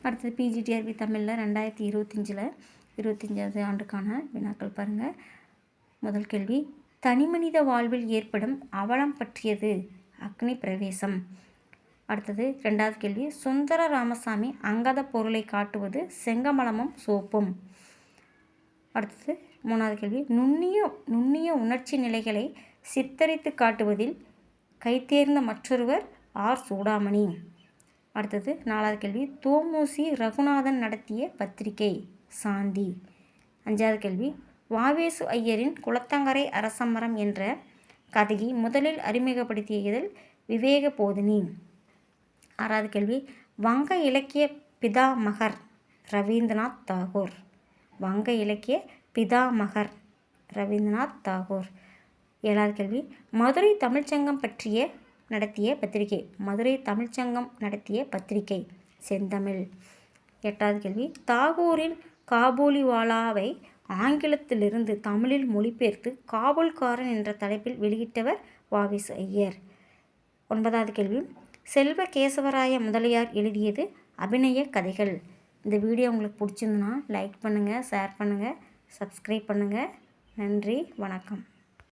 அடுத்தது பிஜிடிஆர்பி தமிழில் 2025 25வது ஆண்டுக்கான வினாக்கள் பாருங்கள். முதல் கேள்வி, தனிமனித வாழ்வில் ஏற்படும் அவலம் பற்றியது அக்னி பிரவேசம். அடுத்தது 2வது கேள்வி, சுந்தர ராமசாமி அங்கத பொருளை காட்டுவது செங்கமலமும் சோப்பும். அடுத்தது 3வது கேள்வி, நுண்ணிய உணர்ச்சி நிலைகளை சித்தரித்து காட்டுவதில் கைதேர்ந்த மற்றொருவர் ஆர் சூடாமணி. அடுத்தது 4வது கேள்வி, தோமுசி ரகுநாதன் நடத்திய பத்திரிகை சாந்தி. 5வது கேள்வி, வாவேசு ஐயரின் குளத்தங்கரை அரசமரம் என்ற கதையை முதலில் அறிமுகப்படுத்திய இதழ் விவேக போதினி. 6வது கேள்வி, வங்க இலக்கிய பிதாமகர் ரவீந்திரநாத் தாகூர். வங்க இலக்கிய பிதாமகர் ரவீந்திரநாத் தாகூர். 7வது கேள்வி, மதுரை தமிழ்ச்சங்கம் நடத்திய பத்திரிகை. மதுரை தமிழ்ச்சங்கம் நடத்திய பத்திரிகை செந்தமிழ். 8வது கேள்வி, தாகூரின் காபூலிவாலாவை ஆங்கிலத்திலிருந்து தமிழில் மொழிபெயர்த்து காபூல்காரன் என்ற தலைப்பில் வெளியிட்டவர் வாவேசு ஐயர். 9வது கேள்வி, செல்வ கேசவராய முதலியார் எழுதியது அபிநய கதைகள். இந்த வீடியோ உங்களுக்கு பிடிச்சிருந்துன்னா லைக் பண்ணுங்கள், ஷேர் பண்ணுங்கள், சப்ஸ்கிரைப் பண்ணுங்கள். நன்றி, வணக்கம்.